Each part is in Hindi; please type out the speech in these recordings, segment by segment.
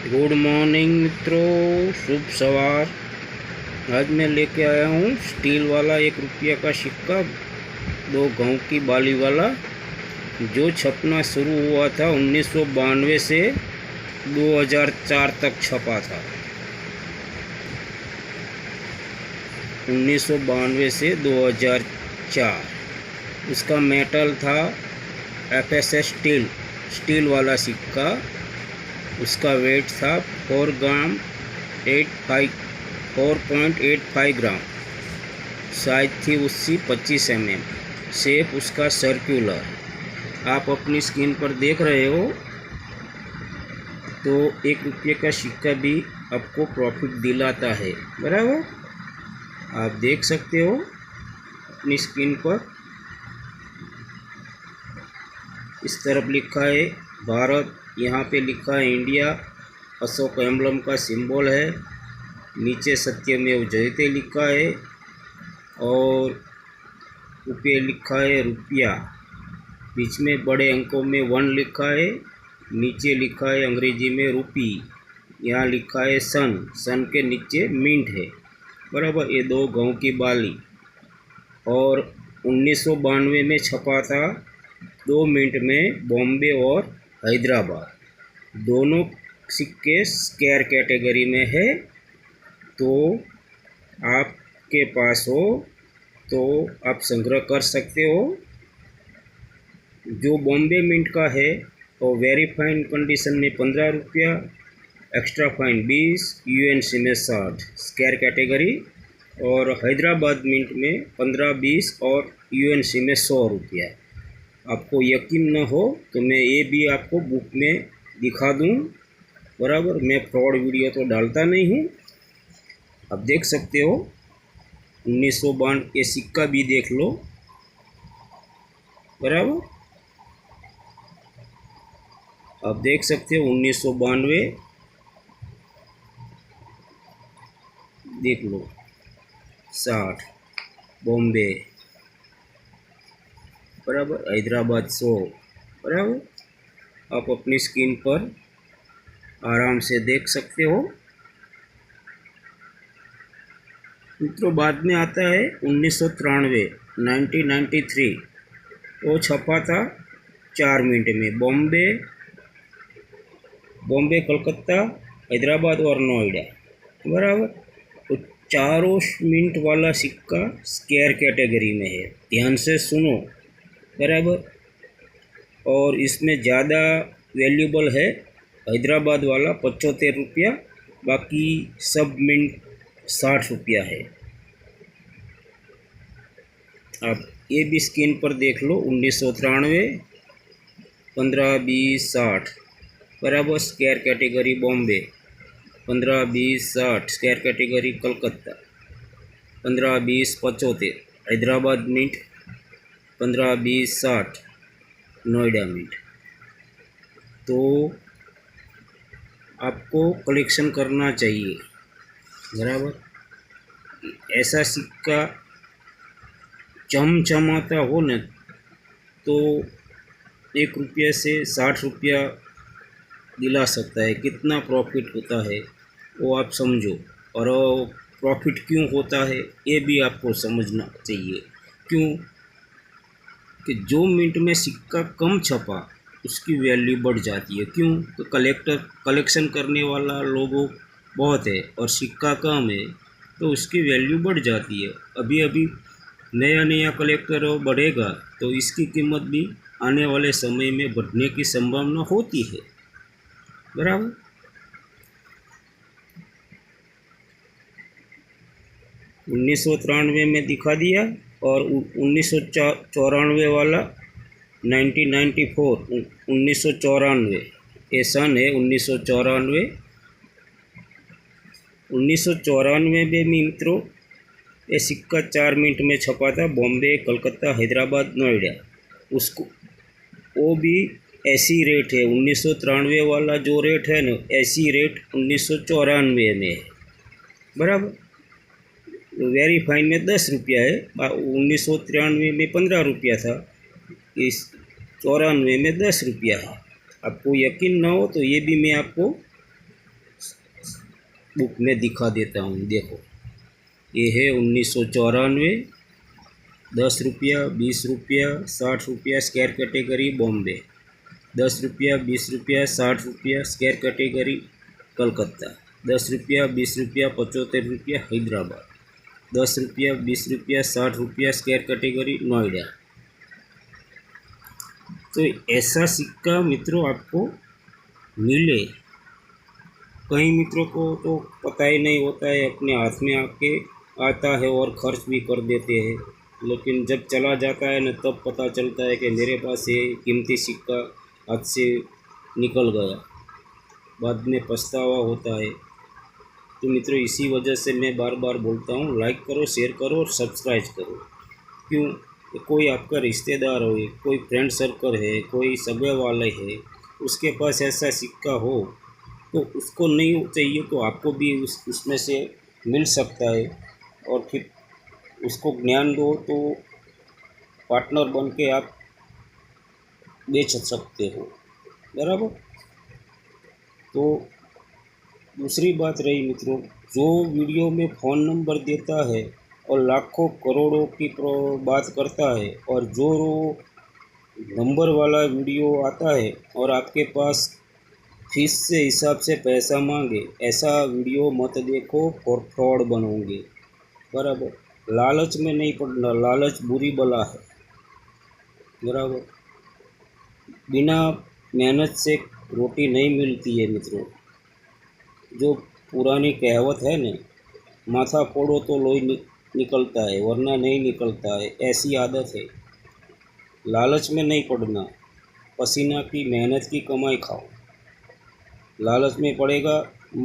गुड मॉर्निंग मित्रों, शुभ सवार। आज मैं लेके आया हूँ स्टील वाला 1 रुपया का सिक्का, 2 गांव की बाली वाला, जो छपना शुरू हुआ था 1992 से 2004 तक छपा था। 1992 से 2004 उसका मेटल था FSS स्टील वाला सिक्का। उसका वेट था 4.85 ग्राम। साइज थी उसकी 25 mm। शेप उसका सर्कुलर। आप अपनी स्क्रीन पर देख रहे हो। तो 1 रुपये का सिक्का भी आपको प्रॉफिट दिलाता है, बराबर। आप देख सकते हो अपनी स्क्रीन पर। इस तरफ लिखा है भारत, यहाँ पे लिखा है इंडिया। अशोक एम्बलम का सिंबल है। नीचे सत्यमेव जयते लिखा है और ऊपर लिखा है रुपया। बीच में बड़े अंकों में 1 लिखा है। नीचे लिखा है अंग्रेजी में रुपी। यहाँ लिखा है सन के नीचे मिंट है, बराबर। ये 2 गांव की बाली और 1992 में छपा था 2 मिनट में बॉम्बे और हैदराबाद। दोनों सिक्के स्क्वायर कैटेगरी में है। तो आपके पास हो तो आप संग्रह कर सकते हो। जो बॉम्बे मिंट का है तो वेरी फाइन कंडीशन में 15 रुपया, एक्स्ट्रा फाइन 20, यूएनसी में 60 स्क्वायर कैटेगरी, और हैदराबाद मिंट में 15, 20 और यूएनसी में 100 रुपया। आपको यकीन न हो तो मैं ये भी आपको बुक में दिखा दूँ, बराबर। मैं फ्रॉड वीडियो तो डालता नहीं हूँ। आप देख सकते हो 1992 ये सिक्का भी देख लो, बराबर। आप देख सकते हो 1992 देख लो। 60 बॉम्बे, बराबर। हैदराबाद 100, बराबर। आप अपनी स्क्रीन पर आराम से देख सकते हो। मित्रों, बाद में आता है 1993 1993। वो छपा था 4 मिनट में बॉम्बे, कलकत्ता, हैदराबाद और नोएडा, बराबर। तो चारों मिनट वाला सिक्का स्क्वायर कैटेगरी में है। ध्यान से सुनो, बराबर। और इसमें ज़्यादा वैल्यूबल है हैदराबाद वाला 75 रुपया, बाकी सब मिनट 60 रुपया है। आप ये भी स्क्रीन पर देख लो 1993 15, 20, 60, बराबर। Square category Bombay 15, 20, 60 square category Calcutta 15, 20, 75 Hyderabad mint 15, 20, 60 Noida mint. तो आपको कलेक्शन करना चाहिए, बराबर। ऐसा सिक्का चमचमाता हो न तो 1 रुपये से 60 रुपया दिला सकता है। कितना प्रॉफिट होता है वो आप समझो, और प्रॉफिट क्यों होता है ये भी आपको समझना चाहिए। क्यों कि जो मिनट में सिक्का कम छपा उसकी वैल्यू बढ़ जाती है। क्यों तो कलेक्शन करने वाला लोगों बहुत है और सिक्का कम है, तो उसकी वैल्यू बढ़ जाती है। अभी अभी नया कलेक्टर बढ़ेगा तो इसकी कीमत भी आने वाले समय में बढ़ने की संभावना होती है, बराबर। उन्नीस सौ 93 में दिखा दिया, और 1994 वाला 1994 1994 ये सन है 1994। 1994 में मित्रों ये सिक्का 4 मिनट में छपा था बॉम्बे, कलकत्ता, हैदराबाद, नोएडा। उसको वो भी ऐसी रेट है 1993 वाला जो रेट है ना, ऐसी रेट 1994 में है, बराबर। वेरी फाइन में 10 रुपया है। 1993 में 15 रुपया था, इस 94 में 10 रुपया है। आपको यकीन ना हो तो ये भी मैं आपको बुक में दिखा देता हूँ। देखो, ये है 1994, 10 रुपया, 20 रुपया, 60 रुपया स्क्वायर कैटेगरी बॉम्बे, 10 रुपया, 20 रुपया, 60 रुपया स्क्वायर कैटेगरी कलकत्ता, 10 रुपया, 20 रुपया, 75 रुपया हैदराबाद, 10 रुपया, 20 रुपया, 60 रुपया स्क्वायर कैटेगरी नोएडा। तो ऐसा सिक्का मित्रों आपको मिले। कई मित्रों को तो पता ही नहीं होता है, अपने हाथ में आके आता है और खर्च भी कर देते हैं, लेकिन जब चला जाता है न तब पता चलता है कि मेरे पास ये कीमती सिक्का हाथ से निकल गया। बाद में पछतावा होता है। तो मित्रों, इसी वजह से मैं बार बार बोलता हूँ, लाइक करो, शेयर करो और सब्सक्राइब करो। क्यों? कोई आपका रिश्तेदार हो, कोई फ्रेंड सर्कल है, कोई सगे वाले है, उसके पास ऐसा सिक्का हो तो उसको नहीं चाहिए तो आपको भी उसमें से मिल सकता है, और फिर उसको ज्ञान दो तो पार्टनर बन के आप बेच सकते हो। बराबर। तो दूसरी बात रही मित्रों, जो वीडियो में फ़ोन नंबर देता है और लाखों करोड़ों की बात करता है, और जो नंबर वाला वीडियो आता है और आपके पास फीस से हिसाब से पैसा मांगे, ऐसा वीडियो मत देखो और फ्रॉड बनोगे। बराबर। लालच में नहीं पड़ना, लालच बुरी बला है। बराबर। बिना मेहनत से रोटी नहीं मिलती है मित्रों। जो पुरानी कहावत है न, माथा फोड़ो तो लोही निकलता है वरना नहीं निकलता है, ऐसी आदत है। लालच में नहीं पड़ना, पसीना की मेहनत की कमाई खाओ। लालच में पड़ेगा,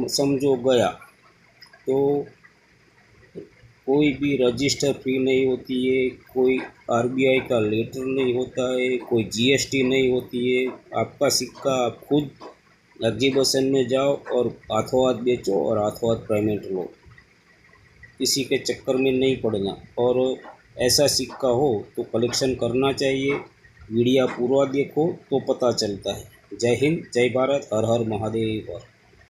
समझो गया। तो कोई भी रजिस्टर फी नहीं होती है, कोई आरबीआई का लेटर नहीं होता है, कोई जीएसटी नहीं होती है। आपका सिक्का आप खुद एग्जीबिशन में जाओ और हाथों हाथ बेचो और हाथों हाथ पेमेंट लो। किसी के चक्कर में नहीं पड़ना। और ऐसा सिक्का हो तो कलेक्शन करना चाहिए। वीडियो पूरा देखो तो पता चलता है। जय हिंद, जय भारत, हर हर महादेव।